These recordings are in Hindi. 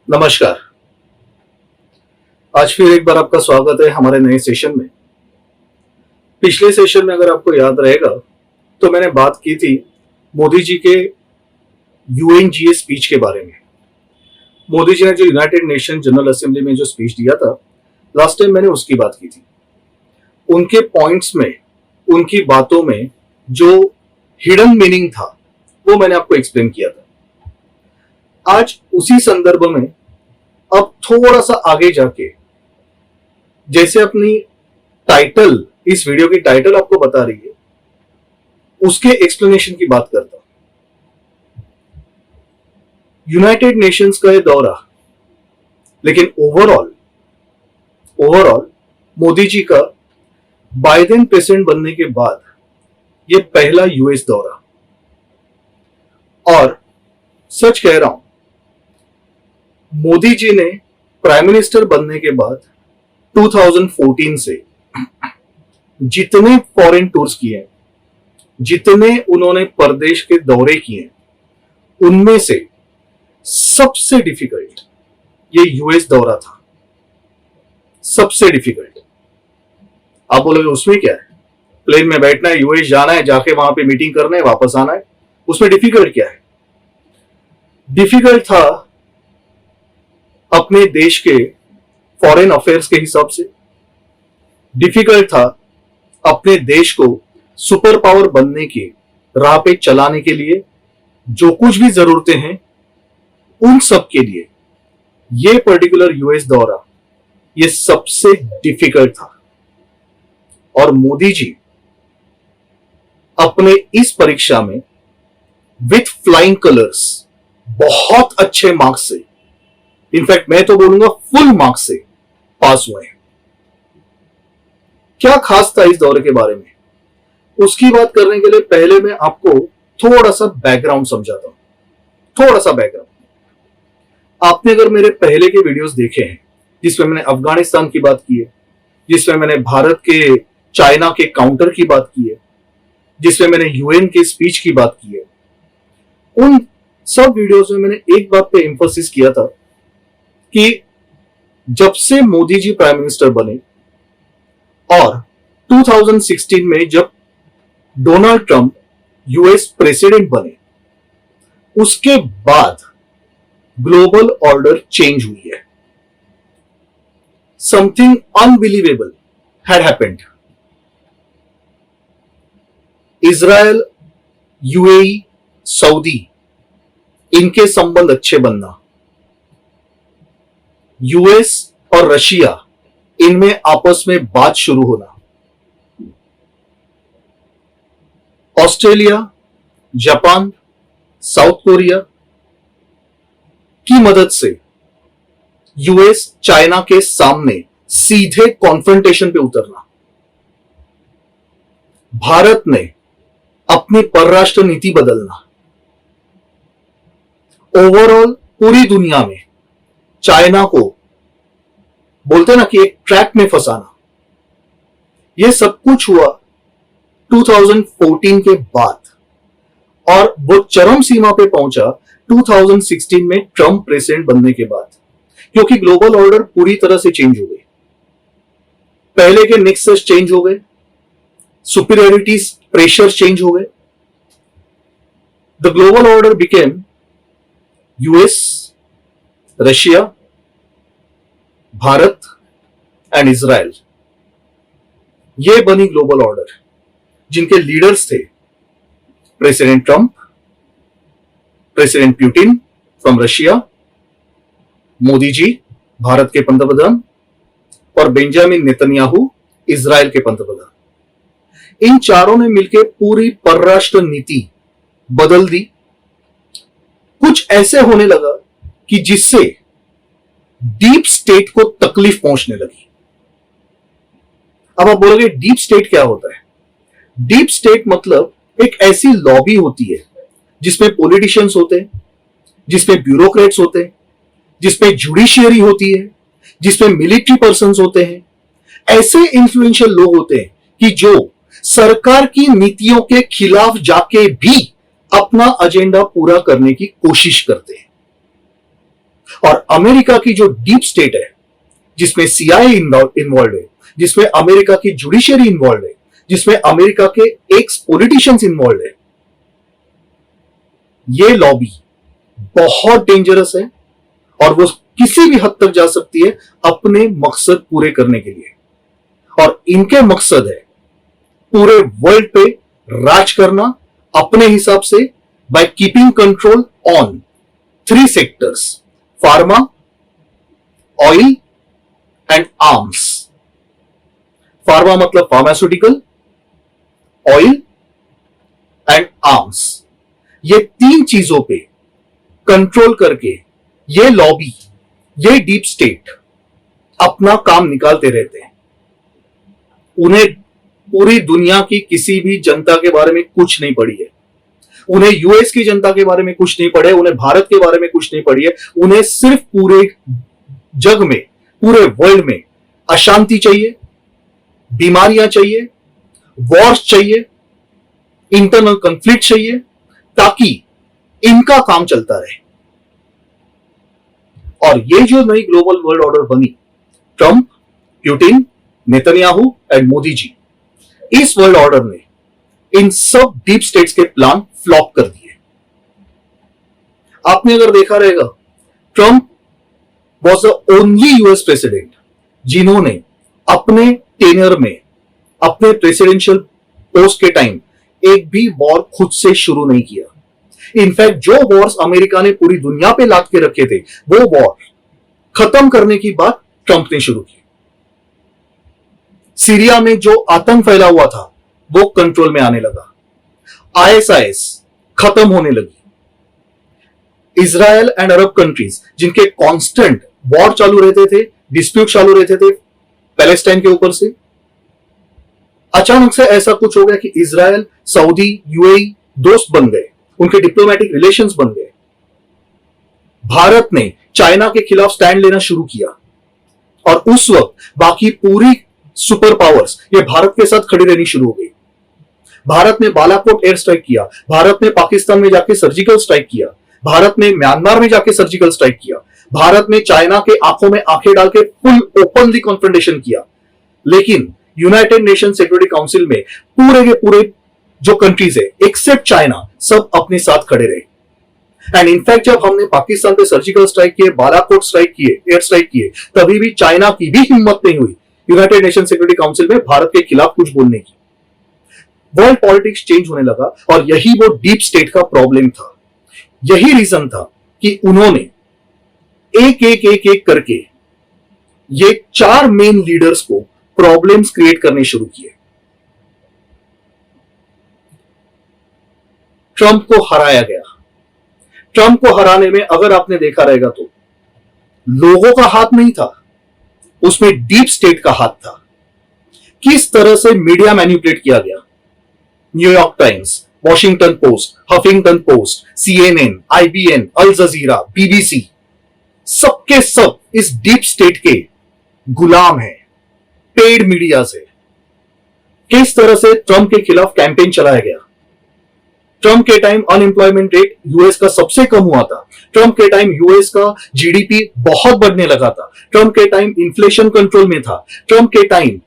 नमस्कार। आज फिर एक बार आपका स्वागत है हमारे नए सेशन में। पिछले सेशन में अगर आपको याद रहेगा तो मैंने बात की थी मोदी जी के यूएनजीए स्पीच के बारे में। मोदी जी ने जो यूनाइटेड नेशन जनरल असेंबली में जो स्पीच दिया था लास्ट टाइम, मैंने उसकी बात की थी। उनके पॉइंट्स में, उनकी बातों में जो हिडन मीनिंग था वो मैंने आपको एक्सप्लेन किया था। आज उसी संदर्भ में अब थोड़ा सा आगे जाके, जैसे अपनी टाइटल, इस वीडियो की टाइटल आपको बता रही है, उसके एक्सप्लेनेशन की बात करता हूं। यूनाइटेड नेशंस का ये दौरा, लेकिन ओवरऑल मोदी जी का बाइडेन प्रेसिडेंट बनने के बाद ये पहला यूएस दौरा। और सच कह रहा हूं, मोदी जी ने प्राइम मिनिस्टर बनने के बाद 2014 से जितने फॉरेन टूर्स किए, जितने उन्होंने परदेश के दौरे किए, उनमें से सबसे डिफिकल्ट ये यूएस दौरा था। सबसे डिफिकल्ट। आप बोलोगे उसमें क्या है, प्लेन में बैठना है, यूएस जाना है, जाके वहां पे मीटिंग करना है, वापस आना है, उसमें डिफिकल्ट क्या है? डिफिकल्ट था अपने देश के फॉरेन अफेयर्स के हिसाब से, डिफिकल्ट था अपने देश को सुपर पावर बनने के राह पे चलाने के लिए जो कुछ भी जरूरतें हैं, उन सब के लिए ये पर्टिकुलर यूएस दौरा ये सबसे डिफिकल्ट था। और मोदी जी अपने इस परीक्षा में विथ फ्लाइंग कलर्स बहुत अच्छे मार्क्स से, इनफैक्ट मैं तो बोलूंगा फुल मार्क्स से पास हुए हैं। क्या खास था इस दौरे के बारे में, उसकी बात करने के लिए पहले मैं आपको थोड़ा सा बैकग्राउंड समझाता हूं। थोड़ा सा बैकग्राउंड। आपने अगर मेरे पहले के वीडियोस देखे हैं, जिसमें मैंने अफगानिस्तान की बात की है, जिसमें मैंने भारत के चाइना के काउंटर की बात की है, जिसमें मैंने यूएन के स्पीच की बात की है, उन सब वीडियोस में मैंने एक बात पे एम्फोसिस किया था कि जब से मोदी जी प्राइम मिनिस्टर बने और 2016 में जब डोनाल्ड ट्रंप यूएस प्रेसिडेंट बने, उसके बाद ग्लोबल ऑर्डर चेंज हुई है। Something unbelievable had happened. Israel, UAE, Saudi, इनके संबंध अच्छे बनना, यूएस और रशिया, इनमें आपस में बात शुरू होना, ऑस्ट्रेलिया, जापान, साउथ कोरिया की मदद से यूएस चाइना के सामने सीधे कॉन्फ्रंटेशन पे उतरना, भारत ने अपनी परराष्ट्र नीति बदलना, ओवरऑल पूरी दुनिया में चाइना को बोलते ना कि एक ट्रैप में फंसाना, यह सब कुछ हुआ 2014 के बाद। और वो चरम सीमा पे पहुंचा 2016 में ट्रंप प्रेसिडेंट बनने के बाद, क्योंकि ग्लोबल ऑर्डर पूरी तरह से चेंज हो गई। पहले के नेक्सस चेंज हो गए, सुपीरियरिटीज प्रेशर चेंज हो गए। The global order became US, Russia, Bharat and Israel. ये बनी ग्लोबल ऑर्डर, जिनके लीडर्स थे president Trump, president Putin from Russia, Modi ji Bharat के पंतप्रधान, और बेंजामिन नेतन्याहू इजराइल के पंतप्रधान। इन चारों ने मिलकर पूरी परराष्ट्र नीति बदल दी। कुछ ऐसे होने लगा कि जिससे डीप स्टेट को तकलीफ पहुंचने लगी। अब आप बोलोगे डीप स्टेट क्या होता है? डीप स्टेट मतलब एक ऐसी लॉबी होती है जिसमें पॉलिटिशियंस होते हैं, जिसमें ब्यूरोक्रेट्स होते हैं, जिसमें जुडिशियरी होती है, जिसमें मिलिट्री पर्सन्स होते हैं। ऐसे इन्फ्लुएंशियल लोग होते हैं कि जो सरकार की नीतियों के खिलाफ जाके भी अपना एजेंडा पूरा करने की कोशिश करते हैं। और अमेरिका की जो डीप स्टेट है, जिसमें सीआईए इन्वॉल्व है, जिसमें अमेरिका की जुडिशियरी इन्वॉल्व है, जिसमें अमेरिका के एक्स पॉलिटिशियंस इन्वॉल्व है, ये लॉबी बहुत डेंजरस है और वो किसी भी हद तक जा सकती है अपने मकसद पूरे करने के लिए। और इनके मकसद है पूरे वर्ल्ड पे राज करना अपने हिसाब से, by keeping control on 3 sectors: pharma, oil and arms. Pharma मतलब फार्मास्यूटिकल, ऑयल एंड आर्म्स। ये 3 चीजों पे कंट्रोल करके ये लॉबी, ये डीप स्टेट अपना काम निकालते रहते हैं। उन्हें पूरी दुनिया की किसी भी जनता के बारे में कुछ नहीं पड़ी है। उन्हें यूएस की जनता के बारे में कुछ नहीं पड़े, उन्हें भारत के बारे में कुछ नहीं पड़ी है। उन्हें सिर्फ पूरे जग में, पूरे वर्ल्ड में अशांति चाहिए, बीमारियां चाहिए, वॉर्स चाहिए, इंटरनल कॉन्फ्लिक्ट चाहिए, ताकि इनका काम चलता रहे। और ये जो नई ग्लोबल वर्ल्ड ऑर्डर बनी, Trump, Putin, Netanyahu and Modi ji, इस वर्ल्ड ऑर्डर ने इन सब डीप स्टेट्स के प्लान फ्लॉप कर दिए। आपने अगर देखा रहेगा, Trump was the only US president जिन्होंने अपने टेन्योर में, अपने प्रेसिडेंशियल पोस्ट के टाइम एक भी वॉर खुद से शुरू नहीं किया। इनफैक्ट जो वॉर्स अमेरिका ने पूरी दुनिया पे लाद के रखे थे, वो वॉर खत्म करने की बात ट्रंप ने शुरू की। सीरिया में जो आतंक फैला हुआ था वो कंट्रोल में आने लगा, आईएसआईएस खत्म होने लगी। इजराइल एंड अरब कंट्रीज जिनके कांस्टेंट वॉर चालू रहते थे, डिस्प्यूट चालू रहते थे पैलेस्टाइन के ऊपर से, अचानक से ऐसा कुछ हो गया कि इजराइल, सऊदी, यूएई दोस्त बन गए, उनके डिप्लोमेटिक रिलेशंस बन गए। भारत ने चाइना के खिलाफ स्टैंड लेना शुरू किया और उस वक्त बाकी पूरी सुपर पावर्स ये भारत के साथ खड़ी रहनी शुरू हो गई। भारत ने बालाकोट एयर स्ट्राइक किया, भारत ने पाकिस्तान में जाके सर्जिकल स्ट्राइक किया, भारत ने म्यांमार में जाके सर्जिकल स्ट्राइक किया, भारत ने चाइना के आंखों में आंखें डाल के फुल ओपनली कॉन्फ्रंटेशन किया। लेकिन यूनाइटेड नेशन सिक्योरिटी काउंसिल में पूरे के पूरे जो कंट्रीज है एक्सेप्ट चाइना, सब अपने साथ खड़े रहे। एंड इनफैक्ट जब हमने पाकिस्तान पे सर्जिकल स्ट्राइक किए, बालाकोट स्ट्राइक किए, एयर स्ट्राइक किए, तभी भी चाइना की भी हिम्मत नहीं हुई यूनाइटेड नेशन सिक्योरिटी काउंसिल में भारत के खिलाफ कुछ बोलने की। वर्ल्ड पॉलिटिक्स चेंज होने लगा और यही वो डीप स्टेट का प्रॉब्लम था। यही रीजन था कि उन्होंने एक एक एक एक करके ये 4 मेन लीडर्स को प्रॉब्लम्स क्रिएट करने शुरू किए। ट्रंप को हराया गया। ट्रंप को हराने में अगर आपने देखा रहेगा तो लोगों का हाथ नहीं था, उसमें डीप स्टेट का हाथ था। किस तरह से मीडिया मैनिपुलेट किया गया, New York Times, Washington Post, Huffington Post, CNN, IBN, Al Jazeera, BBC, सबके सब इस डीप स्टेट के गुलाम हैं, पेड मीडिया से। किस तरह से ट्रंप के खिलाफ कैंपेन चलाया गया। ट्रंप के टाइम अनएम्प्लॉयमेंट रेट यूएस का सबसे कम हुआ था। ट्रंप के टाइम यूएस का जीडीपी बहुत बढ़ने लगा था। ट्रंप के टाइम इन्फ्लेशन कंट्रोल में था। ट्रंप के टाइम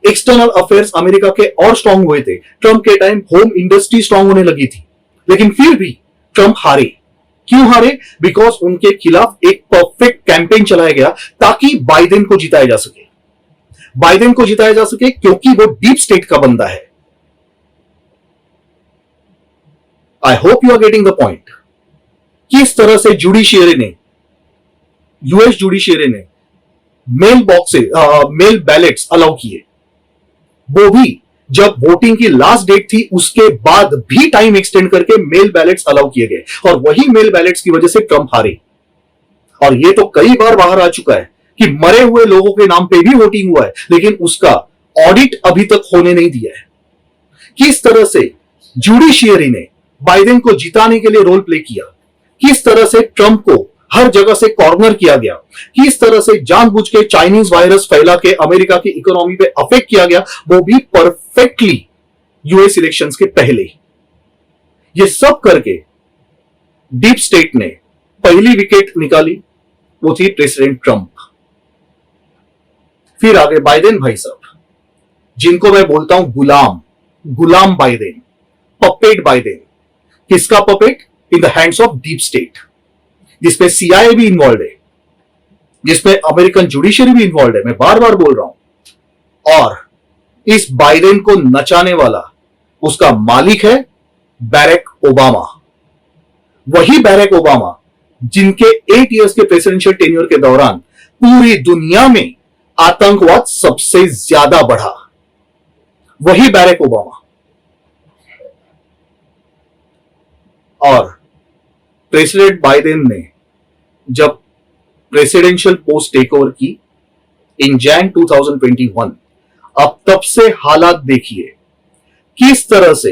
एक्सटर्नल अफेयर्स अमेरिका के और स्ट्रांग हुए थे। ट्रंप के टाइम होम इंडस्ट्री स्ट्रांग होने लगी थी। लेकिन फिर भी ट्रंप हारे। क्यों हारे? बिकॉज उनके खिलाफ एक परफेक्ट कैंपेन चलाया गया ताकि बाइडेन को जिताया जा सके। बाइडेन को जिताया जा सके क्योंकि वो डीप स्टेट का बंदा है। I hope you are getting the point. किस तरह से जुडिशियरी ने, यूएस जुडिशियरी ने मेल बैलेट्स अलाउ किए, वो भी जब वोटिंग की लास्ट डेट थी उसके बाद भी टाइम एक्सटेंड करके मेल बैलेट्स अलाउ किए गए और वही मेल बैलेट्स की वजह से ट्रंप हारे। और ये तो कई बार बाहर आ चुका है कि मरे हुए लोगों के नाम पे भी वोटिंग हुआ है, लेकिन उसका ऑडिट अभी तक होने नहीं दिया है। किस तरह से जुडिशियरी ने बाइडेन को जिताने के लिए रोल प्ले किया, किस तरह से ट्रंप को हर जगह से कॉर्नर किया गया, किस तरह से जानबूझ के चाइनीज वायरस फैला के अमेरिका की इकोनॉमी पे अफेक्ट किया गया, वो भी परफेक्टली यूएस इलेक्शंस के पहले। ये सब करके डीप स्टेट ने पहली विकेट निकाली वो थी प्रेसिडेंट ट्रंप। फिर आगे बाइडेन भाई साहब, जिनको मैं बोलता हूं गुलाम, गुलाम बाइडेन, पपेट बाइडेन। किसका puppet? In the hands of deep state, जिसमें सीआईए भी इन्वॉल्व है, जिसमें अमेरिकन जुडिशरी भी इन्वॉल्व है, मैं बार बार बोल रहा हूं। और इस बाइडेन को नचाने वाला उसका मालिक है बैरक ओबामा। वही बैरक ओबामा जिनके 8 इयर्स के प्रेसिडेंशियल टेन्योर के दौरान पूरी दुनिया में आतंकवाद सबसे ज्यादा बढ़ा, वही बैरक ओबामा। और प्रेसिडेंट बाइडेन ने जब प्रेसिडेंशियल पोस्ट टेक ओवर की इन जैन 2021, अब तब से हालात देखिए किस तरह से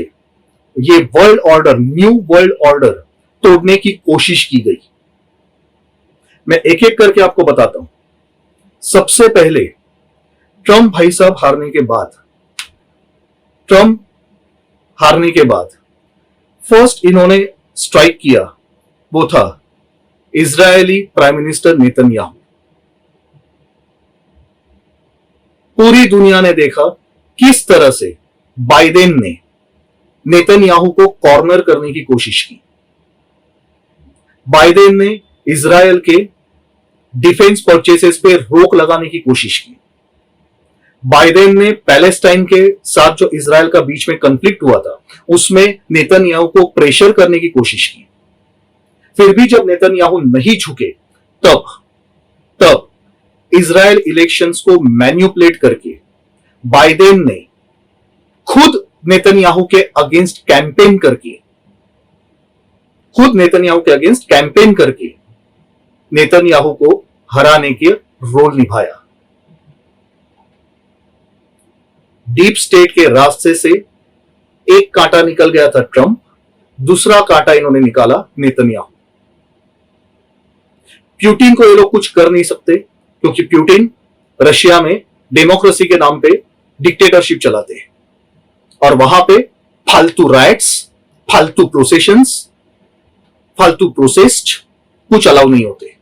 ये world order, new world order तोड़ने की कोशिश की गई। मैं एक एक करके आपको बताता हूं। सबसे पहले ट्रंप भाई साहब हारने के बाद फर्स्ट इन्होंने स्ट्राइक किया, वो था इजरायली प्राइम मिनिस्टर नेतन्याहू। पूरी दुनिया ने देखा किस तरह से बाइडेन ने नेतन्याहू को कॉर्नर करने की कोशिश की। बाइडेन ने इजरायल के डिफेंस परचेसेस पे रोक लगाने की कोशिश की। बाइडेन ने पैलेस्टाइन के साथ जो इजरायल का बीच में कॉन्फ्लिक्ट हुआ था उसमें नेतन्याहू को प्रेशर करने की कोशिश की। फिर भी जब नेतन्याहू नहीं झुके तब इजरायल इलेक्शंस को मैन्युपुलेट करके बाइडेन ने खुद नेतन्याहू के अगेंस्ट कैंपेन करके नेतन्याहू को हराने के रोल निभाया। डीप स्टेट के रास्ते से एक कांटा निकल गया था ट्रंप, दूसरा कांटा इन्होंने निकाला नेतन्याहू। प्यूटिन को ये लोग कुछ कर नहीं सकते क्योंकि प्यूटिन रशिया में डेमोक्रेसी के नाम पे डिक्टेटरशिप चलाते हैं और वहां पे फालतू राइट्स, फालतू प्रोसेशंस, फालतू प्रोसेस्ड कुछ अलाउ नहीं होते।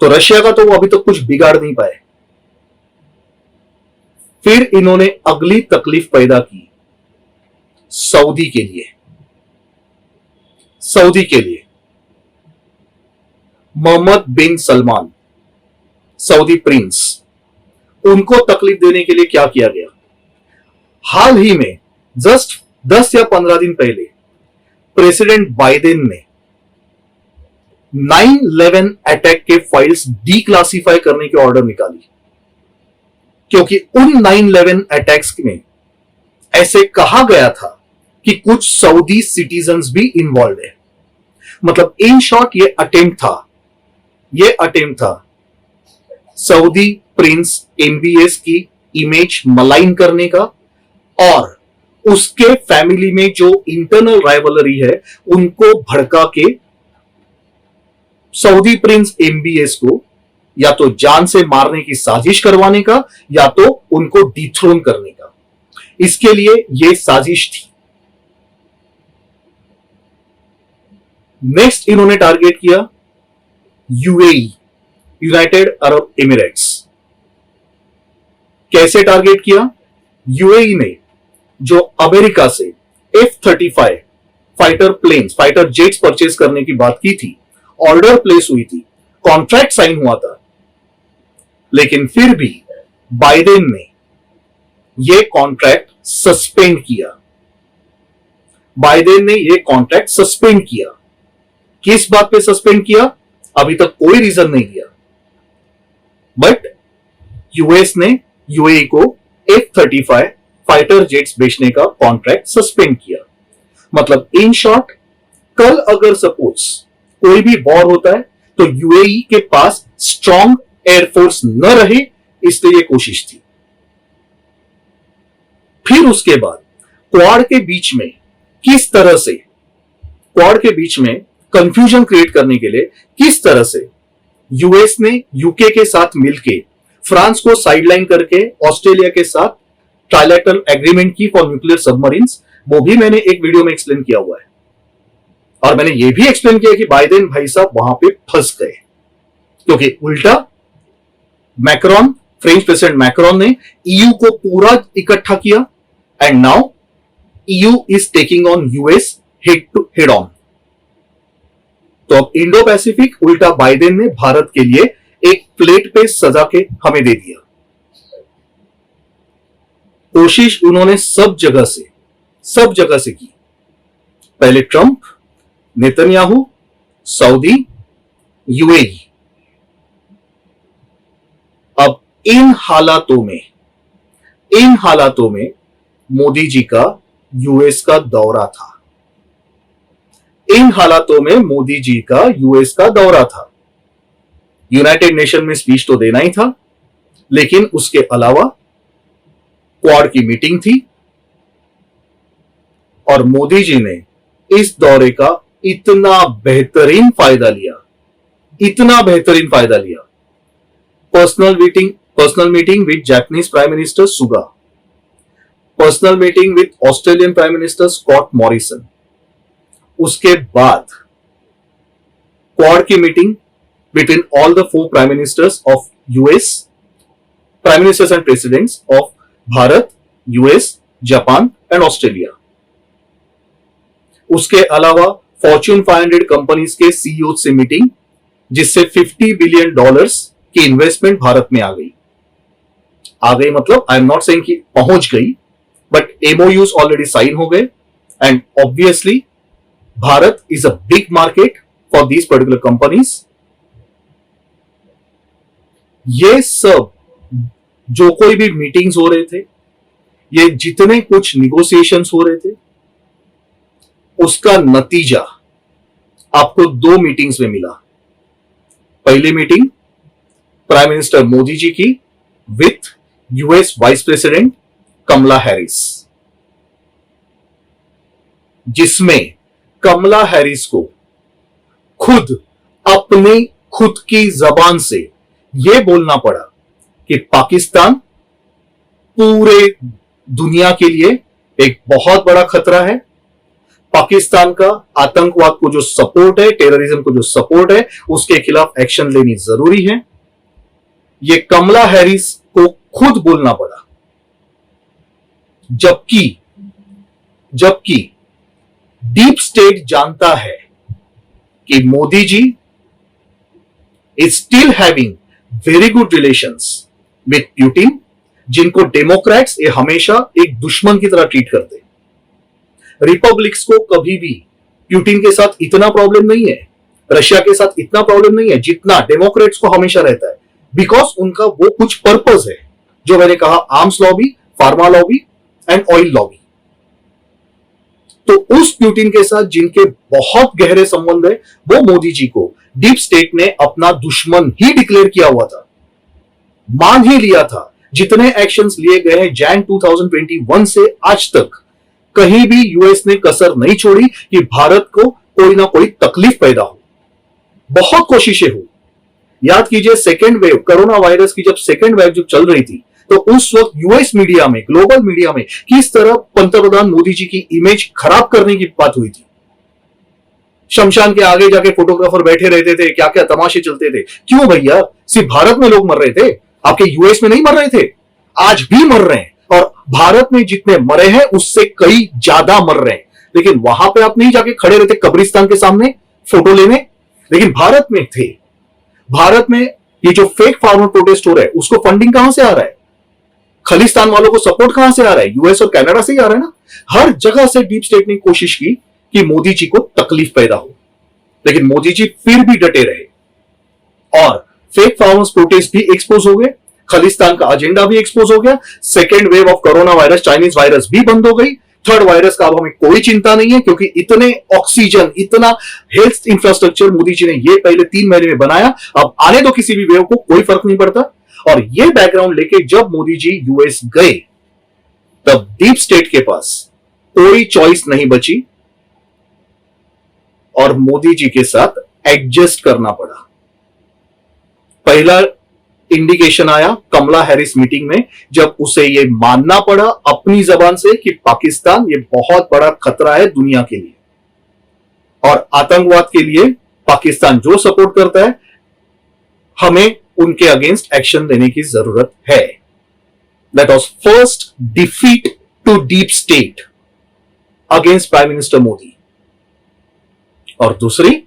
तो रशिया का तो वो अभी तक कुछ बिगाड़ नहीं पाए। फिर इन्होंने अगली तकलीफ पैदा की सऊदी के लिए। मोहम्मद बिन सलमान, सऊदी प्रिंस, उनको तकलीफ देने के लिए क्या किया गया? हाल ही में जस्ट 10 या 15 दिन पहले प्रेसिडेंट बाइडेन ने 9/11 अटैक के फाइल्स डीक्लासिफाई करने की ऑर्डर निकाली, क्योंकि उन 9/11 अटैक्स में ऐसे कहा गया था कि कुछ सऊदी सिटीजन्स भी इन्वॉल्व है। मतलब इन शॉर्ट ये अटेम्प्ट था सऊदी प्रिंस MBS की इमेज मलाइन करने का और उसके फैमिली में जो इंटरनल राइवलरी है उनको भड़का के सऊदी प्रिंस MBS को या तो जान से मारने की साजिश करवाने का या तो उनको डिथ्रोन करने का। इसके लिए यह साजिश थी। नेक्स्ट इन्होंने टारगेट किया UAE, यूनाइटेड अरब एमिरेट्स। कैसे टारगेट किया? UAE ने जो अमेरिका से F-35 फाइटर जेट्स परचेज करने की बात की थी, ऑर्डर प्लेस हुई थी, कॉन्ट्रैक्ट साइन हुआ था, लेकिन फिर भी बाइडेन ने यह कॉन्ट्रैक्ट सस्पेंड किया। किस बात पे सस्पेंड किया? अभी तक कोई रीजन नहीं दिया, बट यूएस ने UAE को F-35 फाइटर जेट्स बेचने का कॉन्ट्रैक्ट सस्पेंड किया। मतलब इन शॉर्ट, कल अगर सपोज कोई भी वॉर होता है तो UAE के पास स्ट्रॉन्ग एयरफोर्स न रहे, इसलिए यह कोशिश थी। फिर उसके बाद क्वाड के बीच में कंफ्यूजन क्रिएट करने के लिए किस तरह से यूएस ने यूके के साथ मिलके फ्रांस को साइडलाइन करके ऑस्ट्रेलिया के साथ ट्राइलैटरल एग्रीमेंट की फॉर न्यूक्लियर सबमरीन्स, वो भी मैंने एक वीडियो में एक्सप्लेन किया हुआ है। और मैंने यह भी एक्सप्लेन किया कि बाइडेन भाई साहब वहां पे फंस गए, क्योंकि उल्टा मैक्रोन, फ्रेंच प्रेसिडेंट मैक्रोन ने ईयू को पूरा इकट्ठा किया and now EU is taking on US head to head on. तो अब इंडो पैसिफिक उल्टा बाइडेन ने भारत के लिए एक प्लेट पे सजा के हमें दे दिया। कोशिश उन्होंने सब जगह से की। पहले ट्रंप, नेतन्याहू, सऊदी, यूएई। अब इन हालातों में मोदी जी का यूएस का दौरा था। यूनाइटेड नेशन में स्पीच तो देना ही था, लेकिन उसके अलावा क्वाड की मीटिंग थी और मोदी जी ने इस दौरे का इतना बेहतरीन फायदा लिया। Personal meeting with Japanese prime minister Suga, personal meeting with Australian prime minister Scott Morrison, उसके बाद क्वाड की meeting between all the 4 prime ministers of US, prime ministers and presidents of Bharat, US, Japan and Australia. उसके अलावा फॉर्च्यून 500 कंपनीज के सीईओ से मीटिंग, जिससे $50 बिलियन की इन्वेस्टमेंट भारत में आ गई मतलब आई एम नॉट सेइंग कि पहुंच गई, बट एमओयूज ऑलरेडी साइन हो गए and obviously Bharat is a big market for these particular companies. ये सब जो कोई भी मीटिंग्स हो रहे थे, ये जितने कुछ निगोशिएशंस हो रहे थे, उसका नतीजा आपको 2 मीटिंग्स में मिला। पहली meeting prime minister Modi ji की with US vice president Kamala Harris, जिसमें कमला हैरिस को अपनी खुद की जबान से यह बोलना पड़ा कि पाकिस्तान पूरे दुनिया के लिए एक बहुत बड़ा खतरा है। पाकिस्तान का आतंकवाद को जो सपोर्ट है, टेररिज्म को जो सपोर्ट है, उसके खिलाफ एक्शन लेनी जरूरी है। यह कमला हैरिस को खुद बोलना पड़ा, जबकि डीप स्टेट जानता है कि Modi ji is still having very good relations with Putin, जिनको डेमोक्रेट्स ये हमेशा एक दुश्मन की तरह ट्रीट करते हैं। रिपब्लिक्स को कभी भी पुतिन के साथ इतना प्रॉब्लम नहीं है, रशिया के साथ इतना प्रॉब्लम नहीं है जितना डेमोक्रेट्स को हमेशा रहता है, बिकॉज उनका वो कुछ पर्पस है, जो मैंने कहा, arms lobby, pharma lobby and oil lobby. तो उस पुतिन के साथ जिनके बहुत गहरे संबंध है, वो मोदी जी को डीप स्टेट ने अपना दुश्मन ही डिक्लेयर किया हुआ था, मान ही लिया था। जितने एक्शंस लिए गए हैं जैन 2021 से आज तक, कहीं भी यूएस ने कसर नहीं छोड़ी कि भारत को कोई ना कोई तकलीफ पैदा हो। बहुत कोशिशें हुई। याद कीजिए सेकेंड वेव, कोरोना वायरस की जब सेकेंड वेव जब चल रही थी, तो उस वक्त यूएस मीडिया में, ग्लोबल मीडिया में किस तरह पंतप्रधान मोदी जी की इमेज खराब करने की बात हुई थी। शमशान के आगे जाके फोटोग्राफर बैठे रहते थे, क्या क्या तमाशे चलते थे। क्यों भैया, सिर्फ भारत में लोग मर रहे थे, आपके यूएस में नहीं मर रहे थे? आज भी मर रहे हैं, और भारत में जितने मरे हैं उससे कई ज्यादा मर रहे हैं। लेकिन वहां पे आप नहीं जाके खड़े रहते कब्रिस्तान के सामने फोटो लेने, लेकिन भारत में थे। भारत में ये जो फेक फार्मर प्रोटेस्ट हो रहा है, उसको फंडिंग कहां से आ रहा है? खालिस्तान वालों को सपोर्ट कहां से आ रहा है? यूएस और कनाडा से ही आ रहा है ना। हर जगह से डीप स्टेट ने कोशिश की कि मोदी जी को तकलीफ पैदा हो, लेकिन मोदी जी फिर भी डटे रहे और फेक फार्मर्स प्रोटेस्ट भी एक्सपोज हो गए, खालिस्तान का एजेंडा भी एक्सपोज हो गया। Second wave of corona virus, Chinese virus भी बंद हो गई। थर्ड वायरस का अब हमें कोई चिंता नहीं है, क्योंकि इतने ऑक्सीजन, इतना हेल्थ इंफ्रास्ट्रक्चर मोदी जी ने ये पहले 3 महीने में बनाया। अब आने दो किसी भी वेव को, कोई फर्क नहीं पड़ता। और ये बैकग्राउंड लेके जब मोदी जी यूएस गए, तब डीप स्टेट के पास कोई चॉइस नहीं बची और मोदी जी के साथ एडजस्ट करना पड़ा। पहला इंडिकेशन आया कमला हैरिस मीटिंग में, जब उसे यह मानना पड़ा अपनी जबान से कि पाकिस्तान ये बहुत बड़ा खतरा है दुनिया के लिए। और आतंकवाद के लिए पाकिस्तान जो सपोर्ट करता है, हमें उनके अगेंस्ट एक्शन लेने की जरूरत है। That was first defeat to deep state against prime minister Modi. और दूसरी,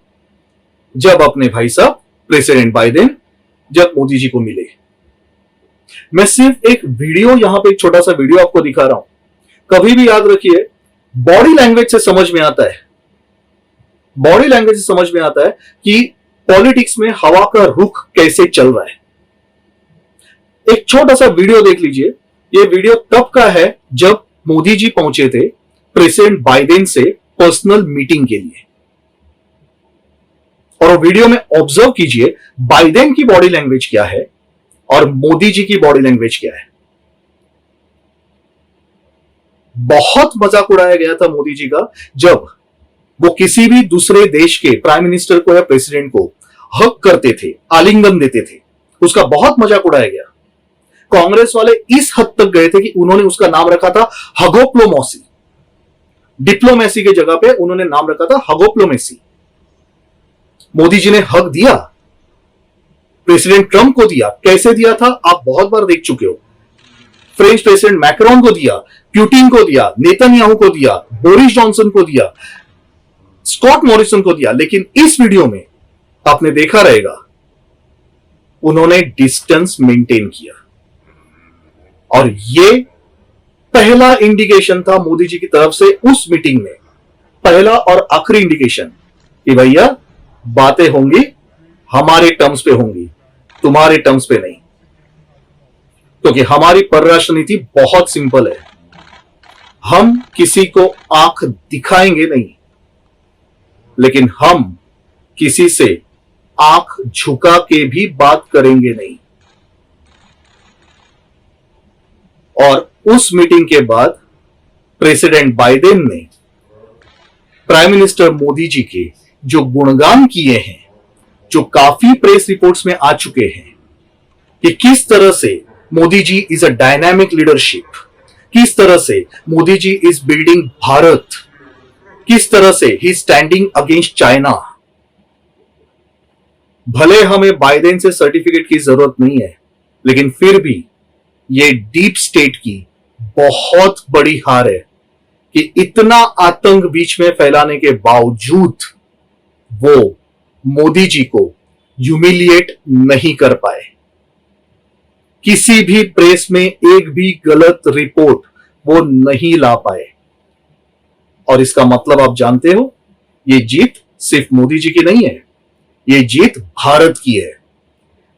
जब अपने भाई साहब प्रेसिडेंट बाइडेन जब मोदी जी को मिले। मैं सिर्फ एक वीडियो, यहां पे एक छोटा सा वीडियो आपको दिखा रहा हूं। कभी भी याद रखिए, बॉडी लैंग्वेज से समझ में आता है, बॉडी लैंग्वेज से समझ में आता है कि पॉलिटिक्स में हवा का रुख कैसे चल रहा है। एक छोटा सा वीडियो देख लीजिए। ये वीडियो तब का है जब मोदी जी पहुंचे थे प्रेसिडेंट बाइडेन से पर्सनल मीटिंग के लिए। और वीडियो में ऑब्जर्व कीजिए बाइडेन की बॉडी लैंग्वेज क्या है और मोदी जी की बॉडी लैंग्वेज क्या है। बहुत मजाक उड़ाया गया था मोदी जी का जब वो किसी भी दूसरे देश के प्राइम मिनिस्टर को या प्रेसिडेंट को हक करते थे, आलिंगन देते थे, उसका बहुत मजाक उड़ाया गया। कांग्रेस वाले इस हद तक गए थे कि उन्होंने उसका नाम रखा था हगोप्लोमेसी। डिप्लोमेसी की जगह पे उन्होंने नाम रखा था हगोप्लोमेसी। मोदी जी ने हक दिया, प्रेसिडेंट ट्रंप को दिया। कैसे दिया था आप बहुत बार देख चुके हो। फ्रेंच प्रेसिडेंट मैक्रोन को दिया, पुतिन को दिया, नेतन्याहू को दिया, बोरिस जॉनसन को दिया, स्कॉट मॉरिसन को दिया। लेकिन इस वीडियो में आपने देखा रहेगा उन्होंने डिस्टेंस मेंटेन किया। और ये पहला इंडिकेशन था मोदी जी की तरफ से उस मीटिंग में, पहला और आखिरी इंडिकेशन कि भैया बातें होंगी, हमारे टर्म्स पे होंगी, तुम्हारे टर्म्स पे नहीं। क्योंकि हमारी परराष्ट्र नीति बहुत सिंपल है, हम किसी को आंख दिखाएंगे नहीं, लेकिन हम किसी से आंख झुका के भी बात करेंगे नहीं। और उस मीटिंग के बाद प्रेसिडेंट बाइडेन ने प्राइम मिनिस्टर मोदी जी के जो गुणगान किए हैं, जो काफी प्रेस रिपोर्ट्स में आ चुके हैं कि किस तरह से Modi ji is a dynamic leadership, किस तरह से मोदी जी इज बिल्डिंग भारत, किस तरह से ही स्टैंडिंग अगेंस्ट चाइना। भले हमें बाइडेन से सर्टिफिकेट की जरूरत नहीं है, लेकिन फिर भी ये डीप स्टेट की बहुत बड़ी हार है कि इतना आतंक बीच में फैलाने के बावजूद वो मोदी जी को ह्यूमिलिएट नहीं कर पाए। किसी भी प्रेस में एक भी गलत रिपोर्ट वो नहीं ला पाए। और इसका मतलब आप जानते हो, ये जीत सिर्फ मोदी जी की नहीं है, ये जीत भारत की है।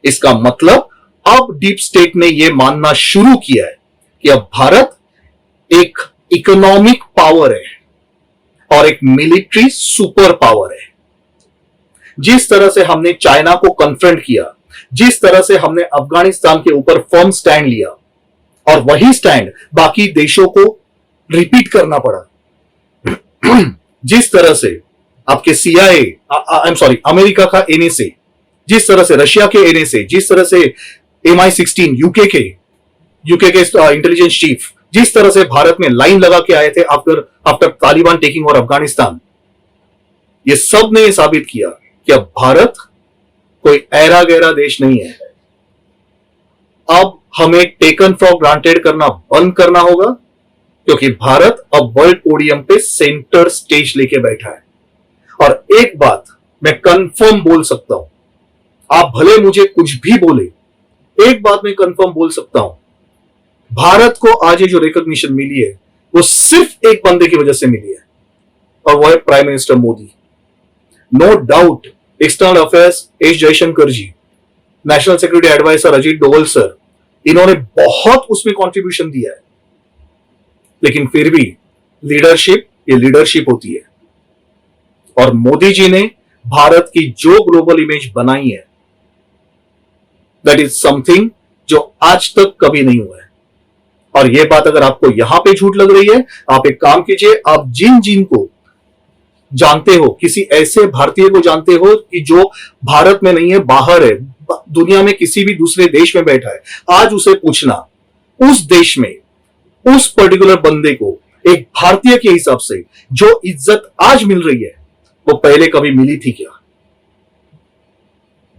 इसका मतलब अब डीप स्टेट ने यह मानना शुरू किया है कि अब भारत एक इकोनॉमिक पावर है और एक मिलिट्री सुपर पावर है। जिस तरह से हमने चाइना को कन्फ्रंट किया, जिस तरह से हमने अफगानिस्तान के ऊपर फर्म स्टैंड लिया, और वही स्टैंड बाकी देशों को रिपीट करना पड़ा। जिस तरह से आपके CIA, अमेरिका का NSA, जिस तरह से रशिया के NSA, जिस तरह से MI16 यूके के इंटेलिजेंस चीफ, जिस तरह से भारत में लाइन लगा के आए थे after Taliban taking over Afghanistan, ये सब ने साबित किया कि अब भारत कोई ऐरा गैरा देश नहीं है। अब हमें टेकन फॉर ग्रांटेड करना बंद करना होगा, क्योंकि भारत अब वर्ल्ड पोडियम पे सेंटर स्टेज लेके बैठा है। और एक बात मैं कंफर्म बोल सकता हूं, आप भले मुझे कुछ भी बोले, एक बात मैं कंफर्म बोल सकता हूं, भारत को आज ये जो रिकॉग्निशन मिली है वो सिर्फ एक बंदे की वजह से मिली है, और वो है prime minister Modi. No doubt external affairs S Jaishankar ji, national security adviser Ajit Doval sir, इन्होंने बहुत उसमें कंट्रीब्यूशन दिया है। लेकिन फिर भी लीडरशिप ये लीडरशिप होती है, और मोदी जी ने भारत की जो ग्लोबल इमेज बनाई है, दैट इज समथिंग जो आज तक कभी नहीं हुआ है। और यह बात अगर आपको यहां पे झूठ लग रही है, आप एक काम कीजिए, आप जिन को जानते हो, किसी ऐसे भारतीय को जानते हो कि जो भारत में नहीं है, बाहर है, दुनिया में किसी भी दूसरे देश में बैठा है, आज उसे पूछना उस देश में उस पर्टिकुलर बंदे को एक भारतीय के हिसाब से जो इज्जत आज मिल रही है, वो पहले कभी मिली थी क्या?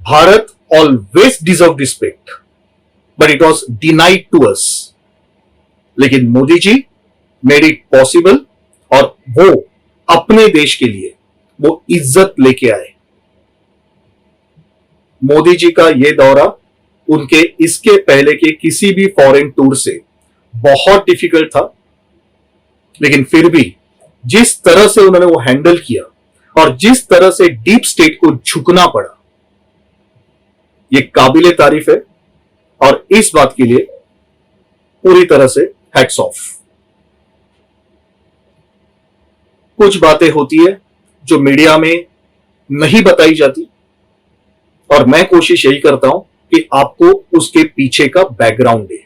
Bharat always deserve respect, but it was denied to us. लेकिन Modi ji made it possible, और वो अपने देश के लिए वो इज्जत लेके आए। मोदी जी का यह दौरा उनके इसके पहले के किसी भी फॉरेन टूर से बहुत डिफिकल्ट था, लेकिन फिर भी जिस तरह से उन्होंने वो हैंडल किया और जिस तरह से डीप स्टेट को झुकना पड़ा, ये काबिले तारीफ है, और इस बात के लिए पूरी तरह से हैट्स ऑफ। कुछ बातें होती है जो मीडिया में नहीं बताई जाती, और मैं कोशिश यही करता हूं कि आपको उसके पीछे का बैकग्राउंड दे।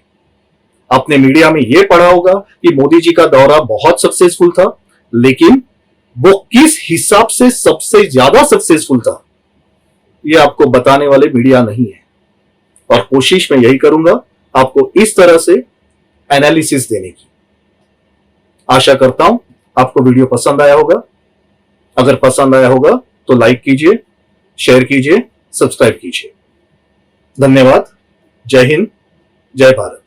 आपने मीडिया में यह पढ़ा होगा कि मोदी जी का दौरा बहुत सक्सेसफुल था, लेकिन वो किस हिसाब से सबसे ज्यादा सक्सेसफुल था, यह आपको बताने वाले मीडिया नहीं है। और कोशिश मैं यही करूंगा आपको इस तरह से एनालिसिस देने की। आशा करता हूं आपको वीडियो पसंद आया होगा। अगर पसंद आया होगा तो लाइक कीजिए, शेयर कीजिए, सब्सक्राइब कीजिए। धन्यवाद। जय हिंद, जय भारत।